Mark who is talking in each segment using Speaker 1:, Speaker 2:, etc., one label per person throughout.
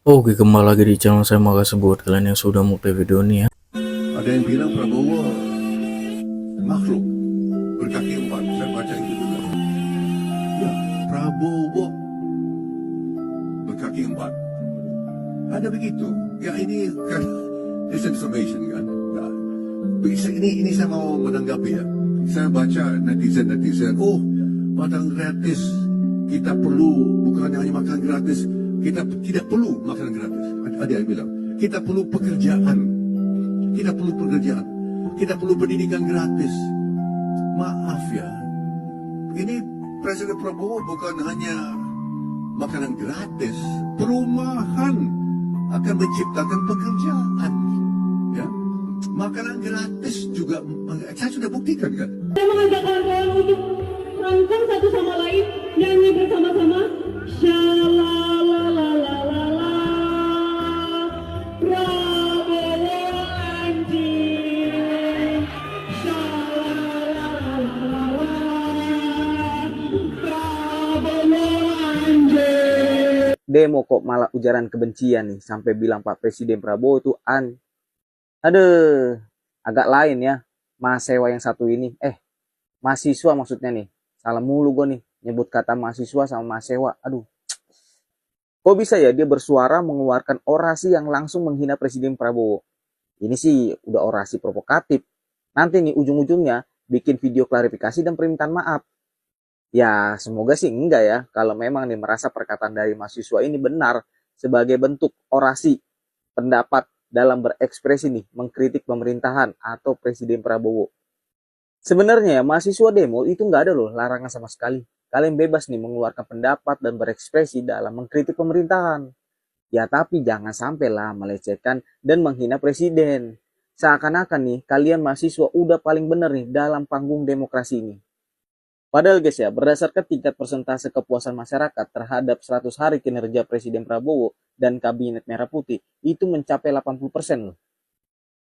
Speaker 1: Oke, kembali lagi di channel saya. Makasih buat kalian yang sudah mulai video ini ya.
Speaker 2: Ada yang bilang Prabowo makhluk berkaki empat. Saya baca itu juga. Ya, Prabowo berkaki empat. Ada begitu. Ya ini kan disinformation kan. Ya. Ini saya mau menanggapi ya. Saya baca netizen. Oh, makan gratis. Kita perlu bukan hanya makan gratis. Kita tidak perlu makanan gratis. Ada yang bilang kita perlu pekerjaan. Kita perlu pekerjaan. Kita perlu pendidikan gratis. Maaf ya. Ini Presiden Prabowo bukan hanya makanan gratis. Perumahan akan menciptakan pekerjaan. Ya. Makanan gratis juga. Saya sudah buktikan kan.
Speaker 3: Saya mengajak kawan-kawan untuk rangkul satu sama lain, nyanyi bersama-sama. Shalalalalala, Prabowo anjing. Shalalalalala, Prabowo anjing.
Speaker 4: Demo kok malah ujaran kebencian nih, sampai bilang Pak Presiden Prabowo itu aduh, agak lain ya mahasiswa yang satu ini, mahasiswa maksudnya nih, salah mulu gue nih nyebut kata mahasiswa sama mahasiswa. Aduh, kok bisa ya dia bersuara mengeluarkan orasi yang langsung menghina Presiden Prabowo. Ini sih udah orasi provokatif, nanti nih ujung-ujungnya bikin video klarifikasi dan permintaan maaf. Ya semoga sih enggak ya, kalau memang nih merasa perkataan dari mahasiswa ini benar sebagai bentuk orasi pendapat dalam berekspresi nih mengkritik pemerintahan atau Presiden Prabowo. Sebenarnya mahasiswa demo itu nggak ada loh larangan sama sekali. Kalian bebas nih mengeluarkan pendapat dan berekspresi dalam mengkritik pemerintahan. Ya tapi jangan sampailah melecehkan dan menghina presiden. Seakan-akan nih kalian mahasiswa udah paling bener nih dalam panggung demokrasi ini. Padahal guys ya, berdasarkan tingkat persentase kepuasan masyarakat terhadap 100 hari kinerja Presiden Prabowo dan Kabinet Merah Putih itu mencapai 80% loh.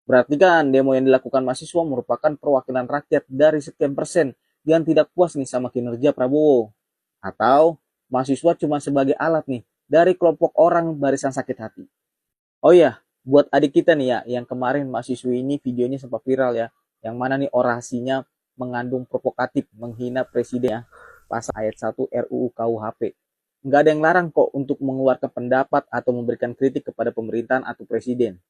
Speaker 4: Berarti kan demo yang dilakukan mahasiswa merupakan perwakilan rakyat dari sekian persen yang tidak puas nih sama kinerja Prabowo. Atau mahasiswa cuma sebagai alat nih dari kelompok orang barisan sakit hati. Oh iya, buat adik kita nih ya, yang kemarin mahasiswi ini videonya sempat viral ya, yang mana nih orasinya mengandung provokatif menghina presiden ya, pasal ayat 1 RUU KUHP. Nggak ada yang larang kok untuk mengeluarkan pendapat atau memberikan kritik kepada pemerintahan atau presiden.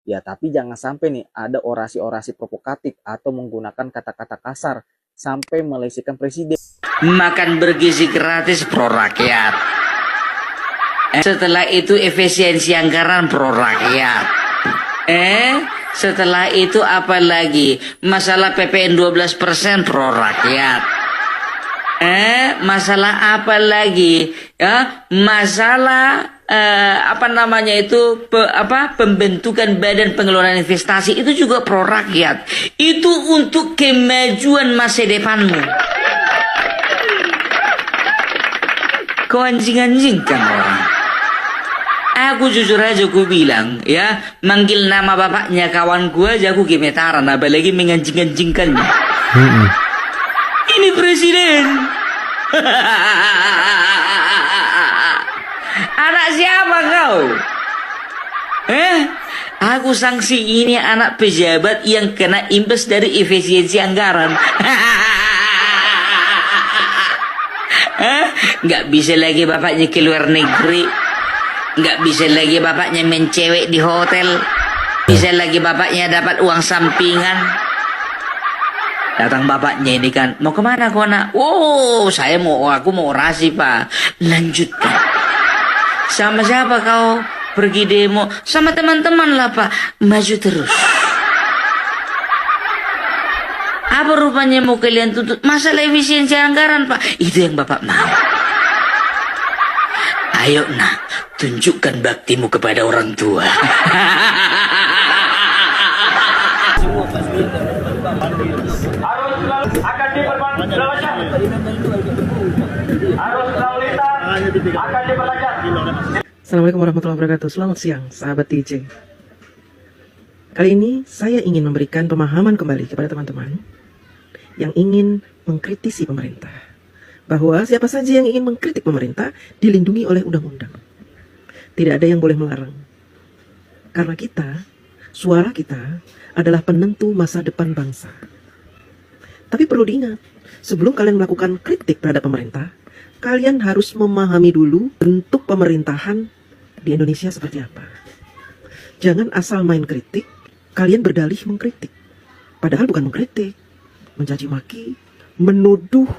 Speaker 4: Ya tapi jangan sampai nih ada orasi-orasi provokatif atau menggunakan kata-kata kasar sampai melecehkan presiden.
Speaker 5: Makan bergizi gratis pro rakyat. Setelah itu efisiensi anggaran pro rakyat. Setelah itu apa lagi? Masalah PPN 12% pro rakyat. Masalah apa lagi? Ya, masalah pembentukan badan pengelolaan investasi itu juga pro rakyat. Itu untuk kemajuan masa depanmu. Kau anjing-anjingkan orang. Aku jujur aja ku bilang ya, manggil nama bapaknya kawan gua aja aku gemetaran, apalagi menganjing-anjingkannya. Ini presiden. Anak siapa kau? Aku sanksi ini anak pejabat yang kena imbas dari efisiensi anggaran. Nggak bisa lagi bapaknya ke luar negeri. Nggak bisa lagi bapaknya mencewek di hotel. Bisa lagi bapaknya dapat uang sampingan. Datang bapaknya ini kan, mau kemana kau nak? Oh, aku mau orasi pak. Lanjutkan. Sama siapa kau pergi demo? Sama teman-teman lah pak. Maju terus. Apa rupanya mau kalian tuntut? Masalah efisiensi anggaran pak. Itu yang bapak mau. Ayo nak, tunjukkan baktimu kepada orang tua.
Speaker 6: Akan diperpanjang. Arus lalu lintas akan diperlancar.
Speaker 7: Assalamualaikum warahmatullahi wabarakatuh. Selamat siang, sahabat DJ. Kali ini saya ingin memberikan pemahaman kembali kepada teman-teman yang ingin mengkritisi pemerintah, bahwa siapa saja yang ingin mengkritik pemerintah dilindungi oleh undang-undang. tidak ada yang boleh melarang. Karena suara kita adalah penentu masa depan bangsa. Tapi perlu diingat, sebelum kalian melakukan kritik terhadap pemerintah, kalian harus memahami dulu bentuk pemerintahan di Indonesia seperti apa. Jangan asal main kritik, kalian berdalih mengkritik. Padahal bukan mengkritik, mencaci maki, menuduh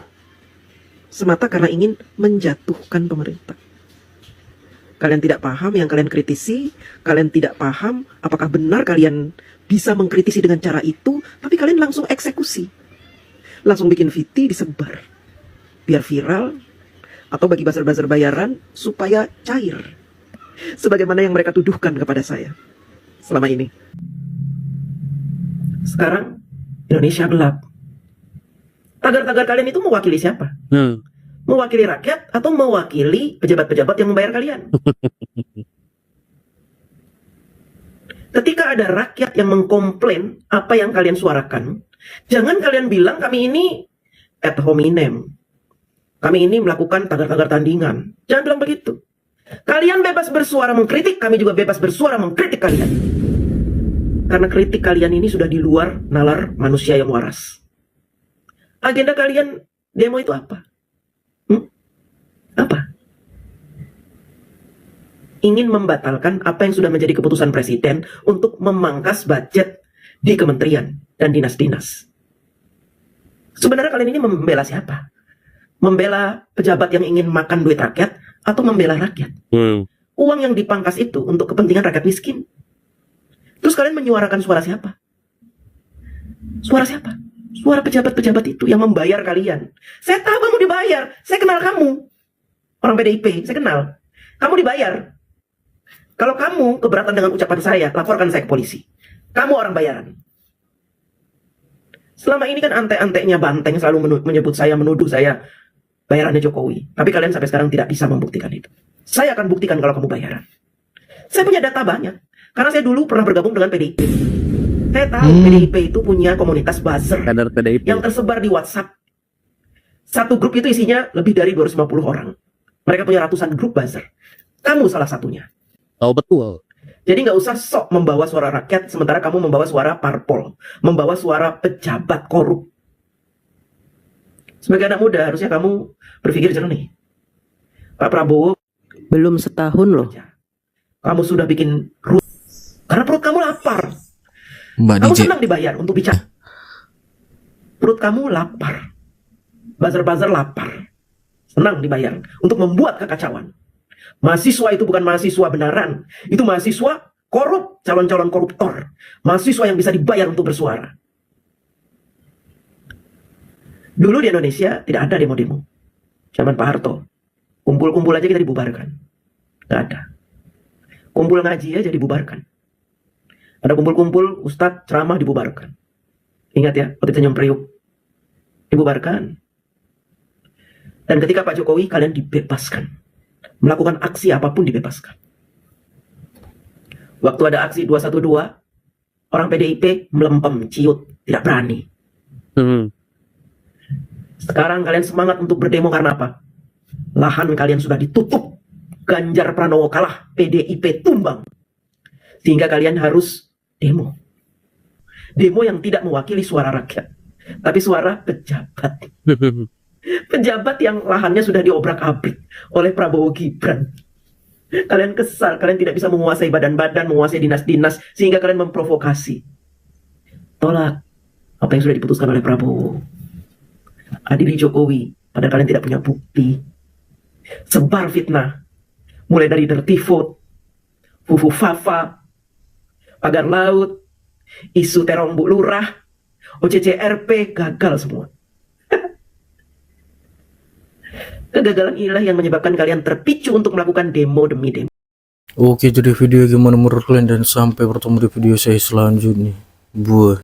Speaker 7: semata karena ingin menjatuhkan pemerintah. Kalian tidak paham yang kalian kritisi, kalian tidak paham apakah benar kalian bisa mengkritisi dengan cara itu, tapi kalian langsung eksekusi. Langsung bikin VT disebar. Biar viral, atau bagi buzzer-buzzer bayaran supaya cair. Sebagaimana yang mereka tuduhkan kepada saya selama ini. Sekarang Indonesia gelap. Tagar-tagar kalian itu mewakili siapa? Mewakili rakyat atau mewakili pejabat-pejabat yang membayar kalian? Ketika ada rakyat yang mengkomplain apa yang kalian suarakan, jangan kalian bilang kami ini ad hominem. Kami ini melakukan tagar-tagar tandingan. Jangan bilang begitu. Kalian bebas bersuara mengkritik, kami juga bebas bersuara mengkritik kalian. Karena kritik kalian ini sudah di luar nalar manusia yang waras. Agenda kalian demo itu apa? Apa? Ingin membatalkan apa yang sudah menjadi keputusan presiden untuk memangkas budget di kementerian dan dinas-dinas. Sebenarnya kalian ini membela siapa? Membela pejabat yang ingin makan duit rakyat atau membela rakyat? Uang yang dipangkas itu untuk kepentingan rakyat miskin. Terus kalian menyuarakan suara siapa? Suara siapa? Suara pejabat-pejabat itu yang membayar kalian. Saya tahu kamu dibayar. Saya kenal kamu. Orang PDIP, saya kenal. Kamu dibayar. Kalau kamu keberatan dengan ucapan saya, laporkan saya ke polisi. Kamu orang bayaran. Selama ini kan ante-antenya Banteng selalu menyebut saya, menuduh saya bayarannya Jokowi. Tapi kalian sampai sekarang tidak bisa membuktikan itu. Saya akan buktikan kalau kamu bayaran. Saya punya data banyak. Karena saya dulu pernah bergabung dengan PDIP. Saya tahu PDIP itu punya komunitas buzzer yang tersebar di WhatsApp. Satu grup itu isinya lebih dari 250 orang. Mereka punya ratusan grup buzzer. Kamu salah satunya.
Speaker 8: Oh betul.
Speaker 7: Jadi nggak usah sok membawa suara rakyat, sementara kamu membawa suara parpol, membawa suara pejabat korup. Sebagai anak muda, harusnya kamu berpikir jernih. Pak Prabowo belum setahun loh. Kamu sudah bikin karena perut kamu lapar.
Speaker 1: Mbak
Speaker 7: Kamu
Speaker 1: DJ.
Speaker 7: senang dibayar untuk bicara. Perut kamu lapar. Buzzer-buzzer lapar. Senang dibayar untuk membuat kekacauan. Mahasiswa itu bukan mahasiswa benaran. Itu mahasiswa korup, calon-calon koruptor. Mahasiswa yang bisa dibayar untuk bersuara. Dulu di Indonesia tidak ada demo-demo. Zaman Pak Harto. Kumpul-kumpul aja kita dibubarkan. Gak ada. Kumpul ngaji aja dibubarkan. Ada kumpul-kumpul ustadz ceramah dibubarkan. Ingat ya, waktu itu Nyempriuk. Dibubarkan. Dan ketika Pak Jokowi, kalian dibebaskan. Melakukan aksi apapun dibebaskan. Waktu ada aksi 212, orang PDIP melempem, ciut, tidak berani. Sekarang kalian semangat untuk berdemo karena apa? Lahan kalian sudah ditutup. Ganjar Pranowo kalah, PDIP tumbang. Sehingga kalian harus demo. Demo yang tidak mewakili suara rakyat, tapi suara pejabat. Pejabat yang lahannya sudah diobrak-abrik oleh Prabowo Gibran. Kalian kesal, kalian tidak bisa menguasai badan-badan, menguasai dinas-dinas, sehingga kalian memprovokasi. Tolak apa yang sudah diputuskan oleh Prabowo. Adili Jokowi, padahal kalian tidak punya bukti. Sebar fitnah, mulai dari Dirty Vote, Fufu Fafa, Pagar Laut, isu terong Bu Lurah, OCCRP, gagal semua. Kegagalan inilah yang menyebabkan kalian terpicu untuk melakukan demo demi demo.
Speaker 1: Oke, jadi video gimana menurut kalian dan sampai bertemu di video saya selanjutnya. Buah.